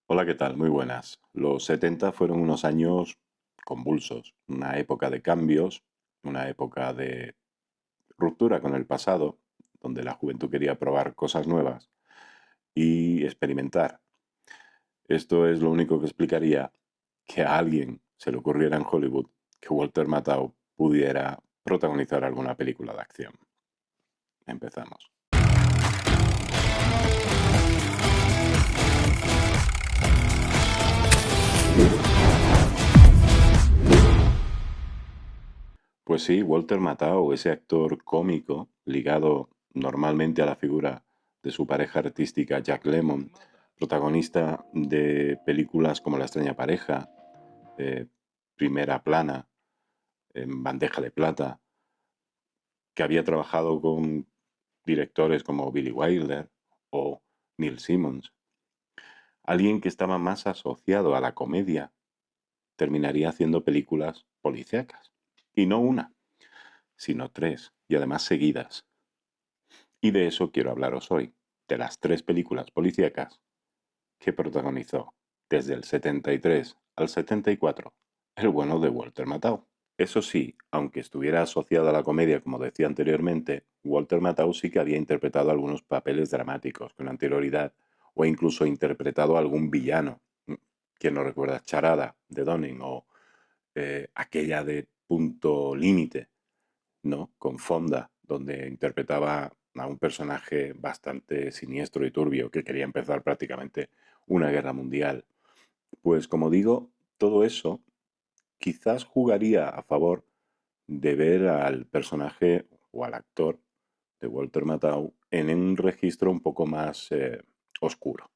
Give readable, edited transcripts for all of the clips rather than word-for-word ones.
Hola, ¿qué tal? Muy buenas. Los 70 fueron unos años convulsos, una época de cambios, una época de ruptura con el pasado, donde la juventud quería probar cosas nuevas y experimentar. Esto es lo único que explicaría que a alguien se le ocurriera en Hollywood que Walter Matthau pudiera protagonizar alguna película de acción. Empezamos. Pues sí, Walter Matthau, ese actor cómico ligado normalmente a la figura de su pareja artística Jack Lemmon, protagonista de películas como La extraña pareja, eh, Primera plana, en Bandeja de plata, que había trabajado con directores como Billy Wilder o Neil Simmons. Alguien que estaba más asociado a la comedia terminaría haciendo películas policíacas. Y no una, sino tres, y además seguidas. Y de eso quiero hablaros hoy, de las tres películas policíacas que protagonizó desde el 73 al 74 el bueno de Walter Matthau. Eso sí, aunque estuviera asociado a la comedia, como decía anteriormente, Walter Matthau sí que había interpretado algunos papeles dramáticos con anterioridad o incluso interpretado a algún villano. ¿Quién no recuerda Charada de Donning o aquella de Punto Límite, ¿no? Con Fonda, donde interpretaba a un personaje bastante siniestro y turbio que quería empezar prácticamente una guerra mundial? Pues como digo, todo eso quizás jugaría a favor de ver al personaje o al actor de Walter Matthau en un registro un poco más oscuro.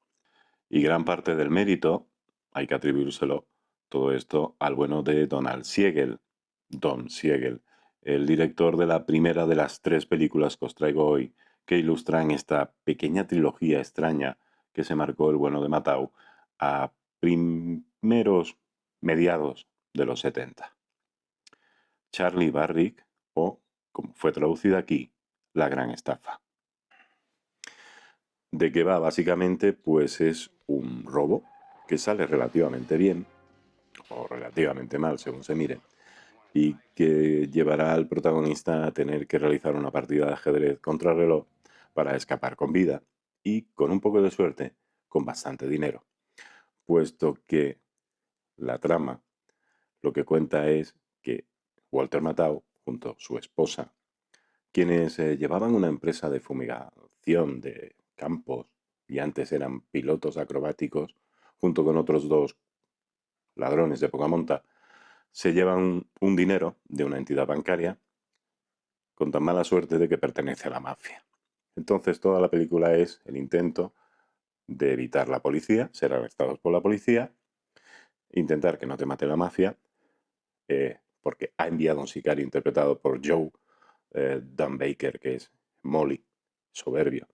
Y gran parte del mérito hay que atribuírselo todo esto al bueno de Donald Siegel, Don Siegel, el director de la primera de las tres películas que os traigo hoy, que ilustran esta pequeña trilogía extraña que se marcó el bueno de Matthau a primeros mediados de los 70. Charlie Barrick, o, como fue traducida aquí, La Gran Estafa. ¿De qué va? Básicamente, pues es un robo que sale relativamente bien, o relativamente mal, según se mire, y que llevará al protagonista a tener que realizar una partida de ajedrez contra reloj para escapar con vida y, con un poco de suerte, con bastante dinero, puesto que la trama lo que cuenta es que Walter Matthau, junto a su esposa, quienes llevaban una empresa de fumigación de campos y antes eran pilotos acrobáticos, junto con otros dos ladrones de poca monta, se llevan un dinero de una entidad bancaria con tan mala suerte de que pertenece a la mafia. Entonces toda la película es el intento de evitar la policía, ser arrestados por la policía, intentar que no te mate la mafia, porque ha enviado un sicario interpretado por Joe Dan Baker, que es Molly, soberbio,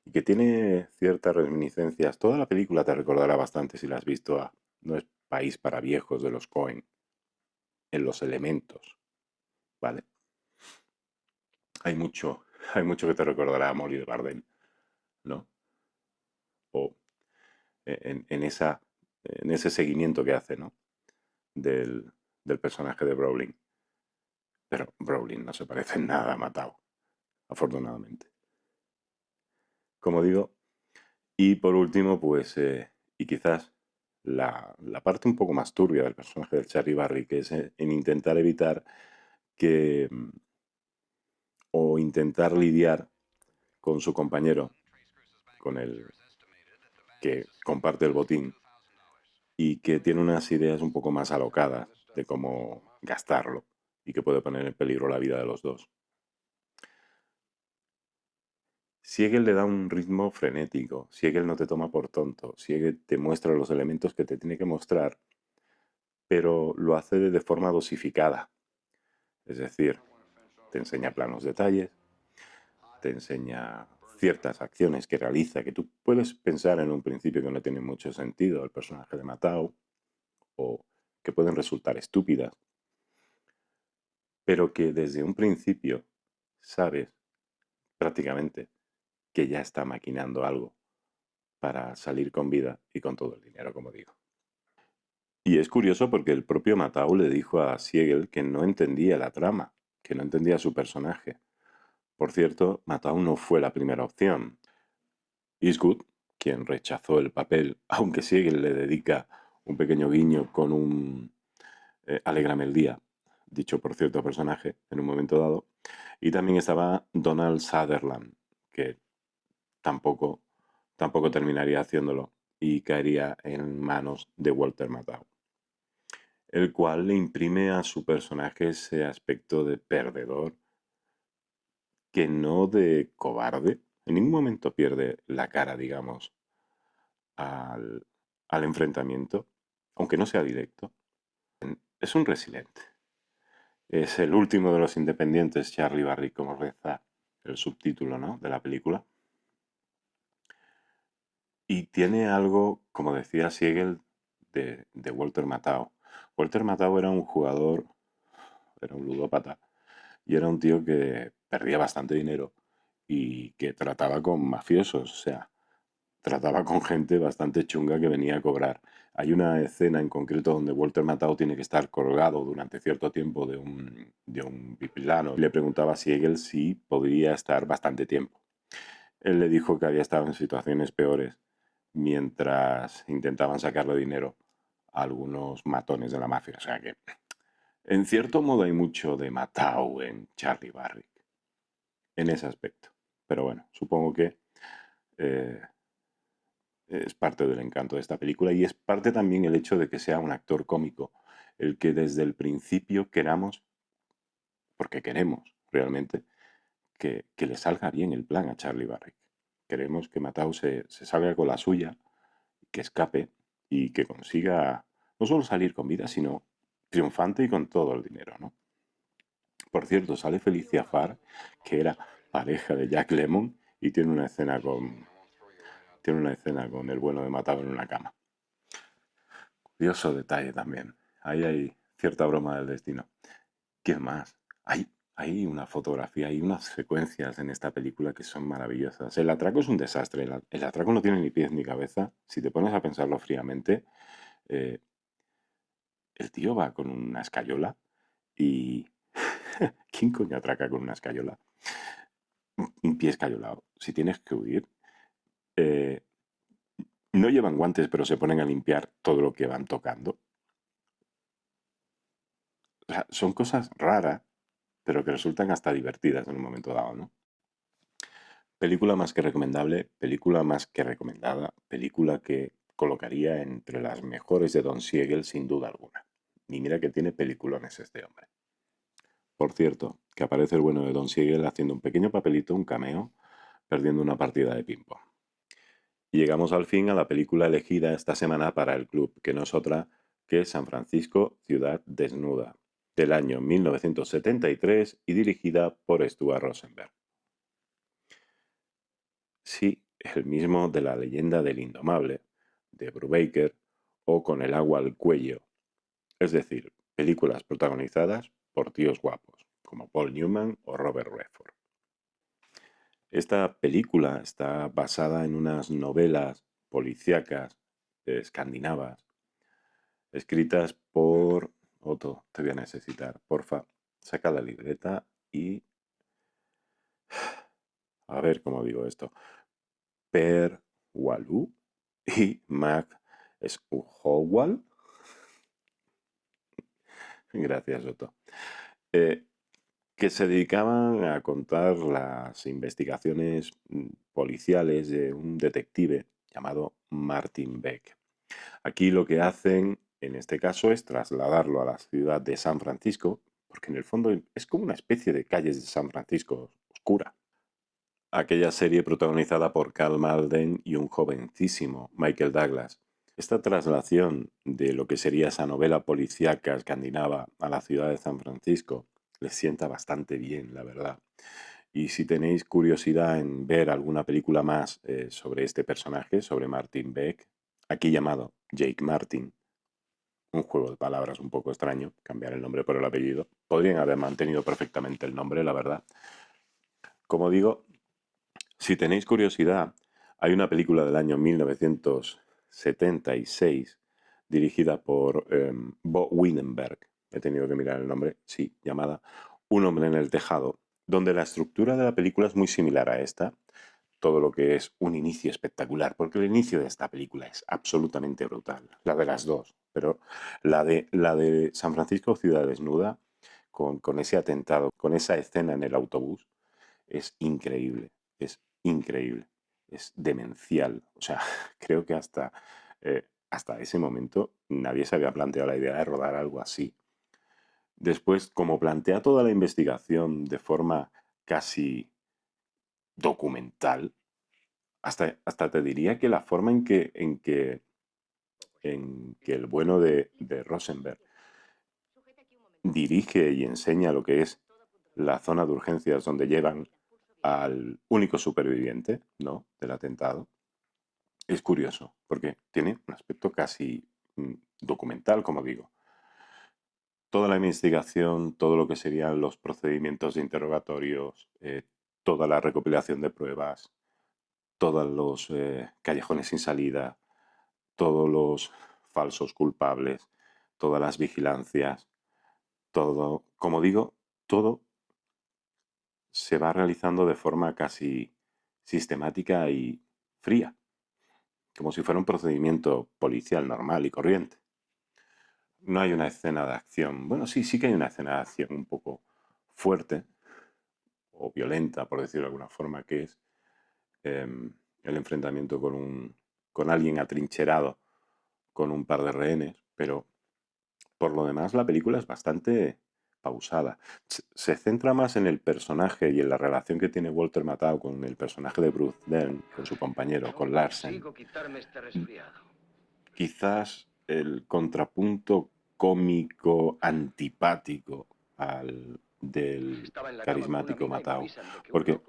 y que tiene ciertas reminiscencias. Toda la película te recordará bastante si la has visto a No es país para viejos de los Coen, en los elementos, ¿vale? Hay mucho, hay mucho que te recordará a Molly de Bardem, ¿no? O en ese seguimiento que hace, ¿no? Del, del personaje de Brolin. Pero Brolin no se parece en nada a Matao, afortunadamente. Como digo, y por último, pues, y quizás la parte un poco más turbia del personaje del Charlie Barry, que es en intentar evitar que, o intentar lidiar con su compañero, con el que comparte el botín y que tiene unas ideas un poco más alocadas de cómo gastarlo y que puede poner en peligro la vida de los dos. Siegel le da un ritmo frenético, Siegel no te toma por tonto, Siegel te muestra los elementos que te tiene que mostrar, pero lo hace de forma dosificada. Es decir, te enseña planos detalles, te enseña ciertas acciones que realiza que tú puedes pensar en un principio que no tienen mucho sentido el personaje de Matao o que pueden resultar estúpidas, pero que desde un principio sabes prácticamente que ya está maquinando algo para salir con vida y con todo el dinero, Y es curioso porque el propio Matthau le dijo a Siegel que no entendía la trama, que no entendía su personaje. Por cierto, Matthau no fue la primera opción. Eastwood, quien rechazó el papel, aunque Siegel le dedica un pequeño guiño con un Alégrame el día, dicho por cierto personaje en un momento dado. Y también estaba Donald Sutherland, que tampoco, tampoco terminaría haciéndolo y caería en manos de Walter Matthau, el cual le imprime a su personaje ese aspecto de perdedor, que no de cobarde. En ningún momento pierde la cara, digamos, al, al enfrentamiento, aunque no sea directo. Es un resiliente. Es el último de los independientes, Charlie Barry, como reza el subtítulo, ¿no?, de la película. Y tiene algo, como decía Siegel, de Walter Matthau. Walter Matthau era un jugador, era un ludópata, y era un tío que perdía bastante dinero y que trataba con mafiosos, o sea, trataba con gente bastante chunga que venía a cobrar. Hay una escena en concreto donde Walter Matthau tiene que estar colgado durante cierto tiempo de un biplano. Le preguntaba a Siegel si podría estar bastante tiempo. Él le dijo que había estado en situaciones peores mientras intentaban sacarle dinero a algunos matones de la mafia. O sea que, en cierto modo, hay mucho de Matthau en Charlie Barrick, en ese aspecto. Pero bueno, supongo que eh, es parte del encanto de esta película y es parte también el hecho de que sea un actor cómico, el que desde el principio queramos, porque queremos realmente, que le salga bien el plan a Charlie Barrick. Queremos que Matthau se salga con la suya, que escape y que consiga no solo salir con vida, sino triunfante y con todo el dinero, ¿no? Por cierto, sale Felicia Farr, que era pareja de Jack Lemmon, y tiene una escena con el bueno de Matthau en una cama. Curioso detalle también. Ahí hay cierta broma del destino. ¿Qué más? Hay una fotografía, hay unas secuencias en esta película que son maravillosas. El atraco es un desastre. El atraco no tiene ni pies ni cabeza. Si te pones a pensarlo fríamente, eh, el tío va con una escayola y... ¿Quién coño atraca con una escayola? Un pie escayolado. Si tienes que huir, eh, no llevan guantes, pero se ponen a limpiar todo lo que van tocando. O sea, son cosas raras, pero que resultan hasta divertidas en un momento dado, ¿no? Película más que recomendable, película más que recomendada, película que colocaría entre las mejores de Don Siegel sin duda alguna. Y mira que tiene peliculones este hombre. Por cierto, que aparece el bueno de Don Siegel haciendo un pequeño papelito, un cameo, perdiendo una partida de ping-pong. Y llegamos al fin a la película elegida esta semana para el club, que no es otra que San Francisco, Ciudad Desnuda, del año 1973 y dirigida por Stuart Rosenberg. Sí, el mismo de La leyenda del indomable, de Brubaker, o Con el agua al cuello, es decir, películas protagonizadas por tíos guapos, como Paul Newman o Robert Redford. Esta película está basada en unas novelas policíacas escandinavas, escritas por... Otto, te voy a necesitar, porfa, saca la libreta y... A ver cómo digo esto. Per Walú y Mac Howell. Gracias, Otto. Eh, que se dedicaban a contar las investigaciones policiales de un detective llamado Martin Beck. Aquí lo que hacen, en este caso, es trasladarlo a la ciudad de San Francisco, porque en el fondo es como una especie de calles de San Francisco oscura. Aquella serie protagonizada por Karl Malden y un jovencísimo Michael Douglas. Esta traslación de lo que sería esa novela policíaca escandinava a la ciudad de San Francisco les sienta bastante bien, la verdad. Y si tenéis curiosidad en ver alguna película más sobre este personaje, sobre Martin Beck, aquí llamado Jake Martin, un juego de palabras un poco extraño, cambiar el nombre por el apellido, podrían haber mantenido perfectamente el nombre, la verdad. Como digo, si tenéis curiosidad, hay una película del año 1976 dirigida por Bo Wierenberg. He tenido que mirar el nombre, sí, llamada Un hombre en el tejado, donde la estructura de la película es muy similar a esta, todo lo que es un inicio espectacular, porque el inicio de esta película es absolutamente brutal, la de las dos, pero la de San Francisco Ciudad Desnuda, con ese atentado, con esa escena en el autobús, es increíble, es demencial. O sea, creo que hasta ese momento nadie se había planteado la idea de rodar algo así. Después, como plantea toda la investigación de forma casi documental, hasta te diría que la forma en que el bueno de Rosenberg dirige y enseña lo que es la zona de urgencias donde llevan al único superviviente, ¿no?, del atentado, es curioso, porque tiene un aspecto casi documental, como digo. Toda la investigación, todo lo que serían los procedimientos de interrogatorios, toda la recopilación de pruebas, todos los callejones sin salida, todos los falsos culpables, todas las vigilancias, todo, como digo, todo se va realizando de forma casi sistemática y fría, como si fuera un procedimiento policial normal y corriente. No hay una escena de acción. Bueno, sí que hay una escena de acción un poco fuerte o violenta, por decirlo de alguna forma, que es el enfrentamiento con alguien atrincherado con un par de rehenes, pero por lo demás la película es bastante pausada. Se centra más en el personaje y en la relación que tiene Walter Matthau con el personaje de Bruce Dern, con su compañero, con Larsen. Quizás el contrapunto cómico antipático del carismático Matthau, porque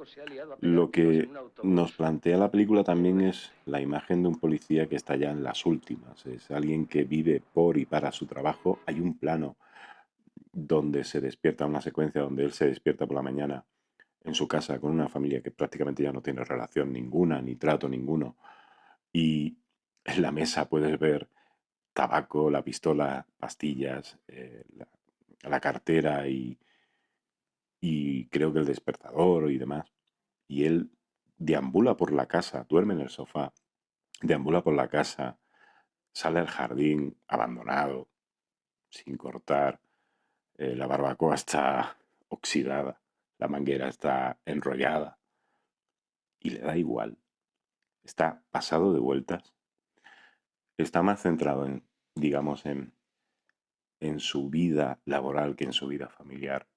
lo que nos plantea la película también es la imagen de un policía que está ya en las últimas, es alguien que vive por y para su trabajo. Hay un plano donde se despierta, una secuencia donde él se despierta por la mañana en su casa con una familia que prácticamente ya no tiene relación ninguna, ni trato ninguno, y en la mesa puedes ver tabaco, la pistola, pastillas, la cartera y creo que el despertador y demás. Y él deambula por la casa, duerme en el sofá, deambula por la casa, sale al jardín abandonado, sin cortar, la barbacoa está oxidada, la manguera está enrollada y le da igual. Está pasado de vueltas, está más centrado digamos, en su vida laboral que en su vida familiar,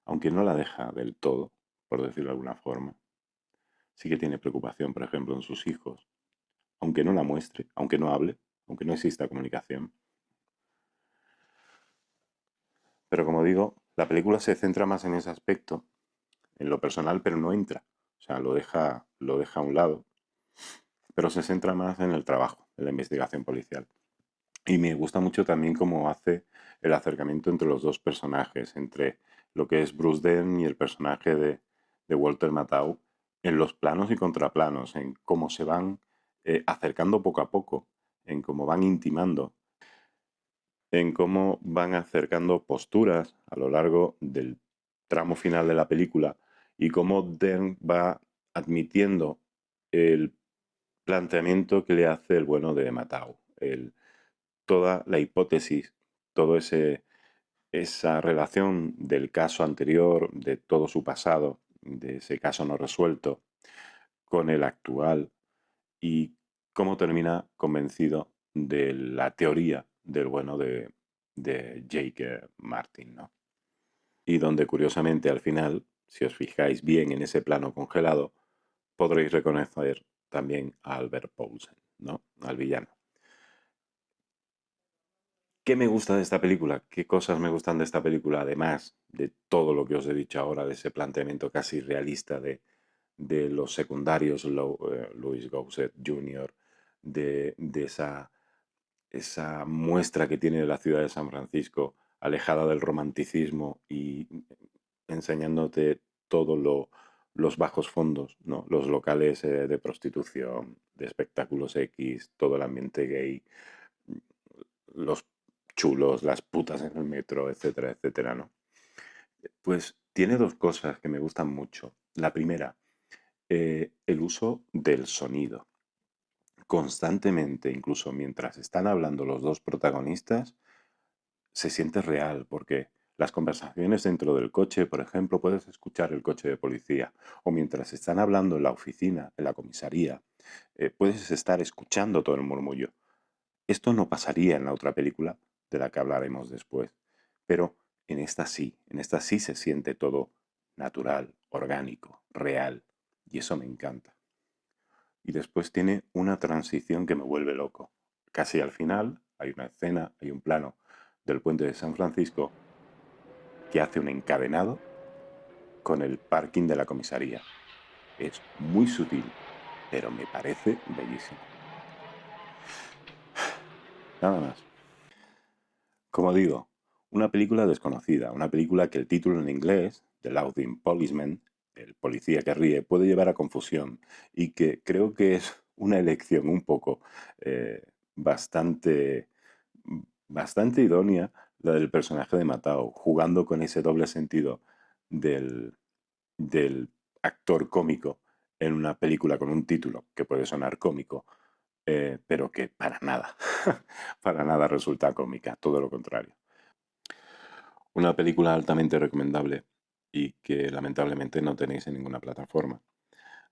aunque no la deja del todo, por decirlo de alguna forma. Sí que tiene preocupación, por ejemplo, en sus hijos, aunque no la muestre, aunque no hable, aunque no exista comunicación. Pero como digo, la película se centra más en ese aspecto, en lo personal, pero no entra. O sea, lo deja a un lado, pero se centra más en el trabajo, en la investigación policial. Y me gusta mucho también cómo hace el acercamiento entre los dos personajes, entre lo que es Bruce Dern y el personaje de Walter Matthau, en los planos y contraplanos, en cómo se van acercando poco a poco, en cómo van intimando, en cómo van acercando posturas a lo largo del tramo final de la película y cómo Dern va admitiendo el planteamiento que le hace el bueno de Matthau, toda la hipótesis, toda esa relación del caso anterior, de todo su pasado, de ese caso no resuelto, con el actual y cómo termina convencido de la teoría del bueno de Jake Martin, ¿no? Y donde curiosamente al final, si os fijáis bien en ese plano congelado, podréis reconocer también a Albert Paulsen, ¿no?, al villano. ¿Qué me gusta de esta película? ¿Qué cosas me gustan de esta película? Además de todo lo que os he dicho ahora, de ese planteamiento casi realista de los secundarios, Louis Gossett Jr., de esa muestra que tiene de la ciudad de San Francisco, alejada del romanticismo y enseñándote todo los bajos fondos, ¿no? Los locales de prostitución, de espectáculos X, todo el ambiente gay, los chulos, las putas en el metro, etcétera, etcétera, ¿no? Pues tiene dos cosas que me gustan mucho. La primera, el uso del sonido. Constantemente, incluso mientras están hablando los dos protagonistas, se siente real, porque las conversaciones dentro del coche, por ejemplo, puedes escuchar el coche de policía, o mientras están hablando en la oficina, en la comisaría, puedes estar escuchando todo el murmullo. Esto no pasaría en la otra película, de la que hablaremos después, pero en esta sí se siente todo natural, orgánico, real, y eso me encanta. Y después tiene una transición que me vuelve loco. Casi al final hay una escena, hay un plano del puente de San Francisco que hace un encadenado con el parking de la comisaría. Es muy sutil, pero me parece bellísimo. Nada más. Como digo, una película desconocida, una película que el título en inglés, The Louding Policeman, el policía que ríe, puede llevar a confusión y que creo que es una elección un poco eh, bastante, bastante idónea la del personaje de Matao, jugando con ese doble sentido del, del actor cómico en una película con un título que puede sonar cómico, pero que para nada, para nada resulta cómica, todo lo contrario. Una película altamente recomendable y que lamentablemente no tenéis en ninguna plataforma,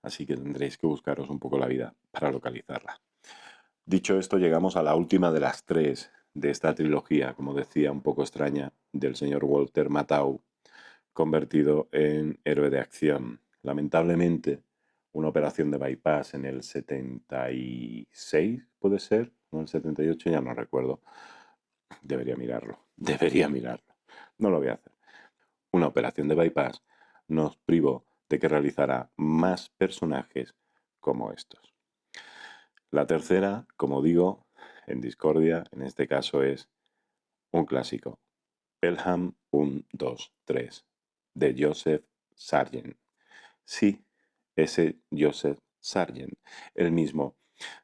así que tendréis que buscaros un poco la vida para localizarla. Dicho esto, llegamos a la última de las tres de esta trilogía, como decía, un poco extraña, del señor Walter Matthau, convertido en héroe de acción. Lamentablemente, una operación de bypass en el 76, puede ser, o en el 78, ya no recuerdo. Debería mirarlo. No lo voy a hacer. Una operación de bypass nos privó de que realizara más personajes como estos. La tercera, como digo, en discordia, en este caso es un clásico, Pelham 1, 2, 3, de Joseph Sargent. Sí, ese Joseph Sargent, el mismo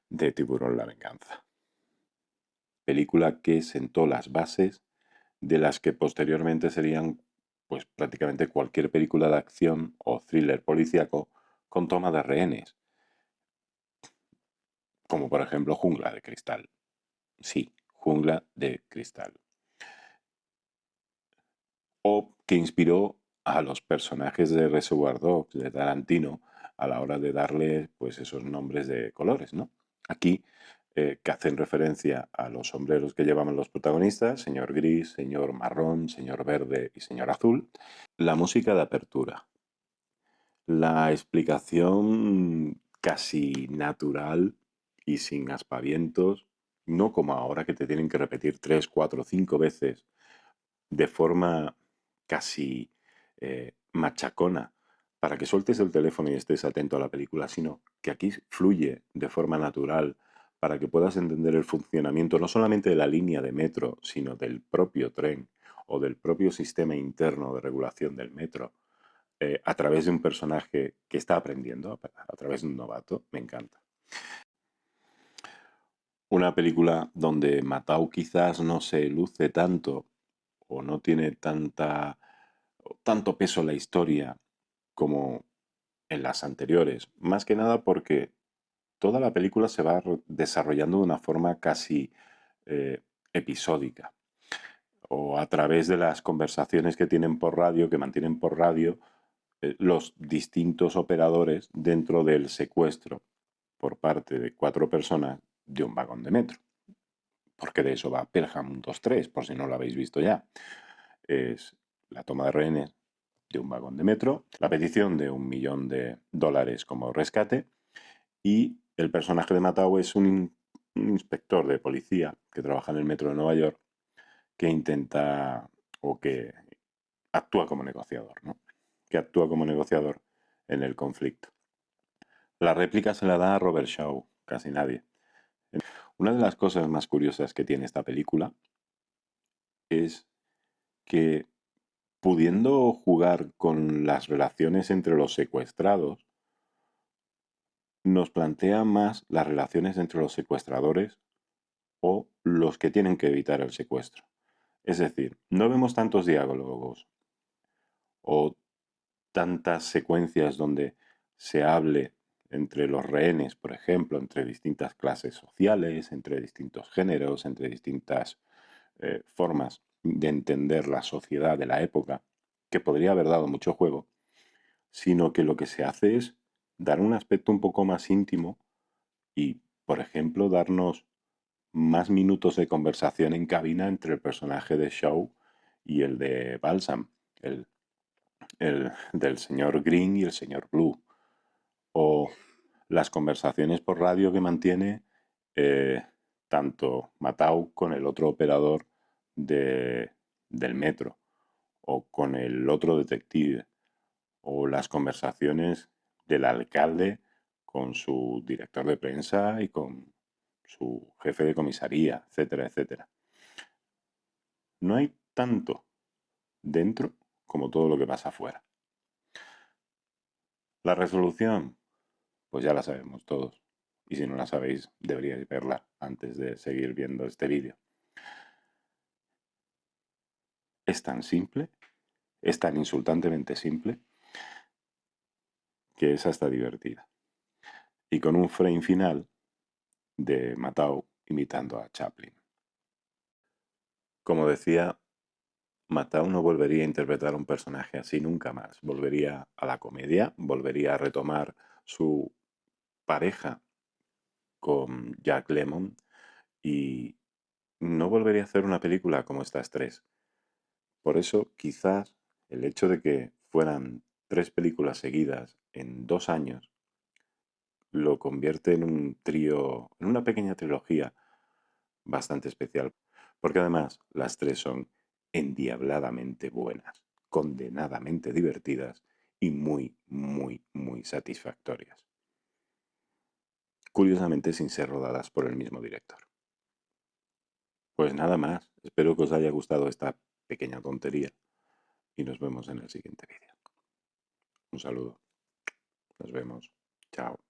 de Tiburón la Venganza. Película que sentó las bases de las que posteriormente serían pues prácticamente cualquier película de acción o thriller policíaco con toma de rehenes, como por ejemplo Jungla de Cristal. Sí, Jungla de Cristal. O que inspiró a los personajes de Reservoir Dogs de Tarantino a la hora de darle pues esos nombres de colores, ¿no? Aquí que hacen referencia a los sombreros que llevaban los protagonistas, señor gris, señor marrón, señor verde y señor azul. La música de apertura. La explicación casi natural y sin aspavientos, no como ahora que te tienen que repetir 3, 4, 5 veces de forma casi machacona para que sueltes el teléfono y estés atento a la película, sino que aquí fluye de forma natural para que puedas entender el funcionamiento no solamente de la línea de metro, sino del propio tren o del propio sistema interno de regulación del metro a través de un personaje que está aprendiendo, a través de un novato, me encanta. Una película donde Matau quizás no se luce tanto o no tiene tanto peso en la historia como en las anteriores, más que nada porque toda la película se va desarrollando de una forma casi episódica o a través de las conversaciones que tienen por radio, que mantienen por radio los distintos operadores dentro del secuestro por parte de 4 personas de un vagón de metro. Porque de eso va Pelham 2-3, por si no lo habéis visto ya. Es la toma de rehenes de un vagón de metro, la petición de $1.000.000 como rescate y el personaje de Matau es un inspector de policía que trabaja en el metro de Nueva York que intenta o que actúa como negociador, ¿no? Que actúa como negociador en el conflicto. La réplica se la da a Robert Shaw, casi nadie. Una de las cosas más curiosas que tiene esta película es que pudiendo jugar con las relaciones entre los secuestrados, nos plantea más las relaciones entre los secuestradores o los que tienen que evitar el secuestro. Es decir, no vemos tantos diálogos o tantas secuencias donde se hable entre los rehenes, por ejemplo, entre distintas clases sociales, entre distintos géneros, entre distintas formas de entender la sociedad de la época, que podría haber dado mucho juego, sino que lo que se hace es dar un aspecto un poco más íntimo y, por ejemplo, darnos más minutos de conversación en cabina entre el personaje de Shaw y el de Balsam, el del señor Green y el señor Blue, o las conversaciones por radio que mantiene tanto Matau con el otro operador del metro, o con el otro detective, o las conversaciones del alcalde con su director de prensa y con su jefe de comisaría, etcétera, etcétera. No hay tanto dentro como todo lo que pasa afuera. La resolución, pues ya la sabemos todos. Y si no la sabéis, deberíais verla antes de seguir viendo este vídeo. Es tan simple, es tan insultantemente simple, que es hasta divertida. Y con un frame final de Matau imitando a Chaplin. Como decía, Matau no volvería a interpretar a un personaje así nunca más. Volvería a la comedia, volvería a retomar su pareja con Jack Lemmon y no volvería a hacer una película como estas tres. Por eso, quizás el hecho de que fueran 3 películas seguidas en 2 años lo convierte en un trío, en una pequeña trilogía bastante especial. Porque además las tres son endiabladamente buenas, condenadamente divertidas y muy, muy, muy satisfactorias. Curiosamente sin ser rodadas por el mismo director. Pues nada más, espero que os haya gustado esta pequeña tontería y nos vemos en el siguiente vídeo. Un saludo, nos vemos, chao.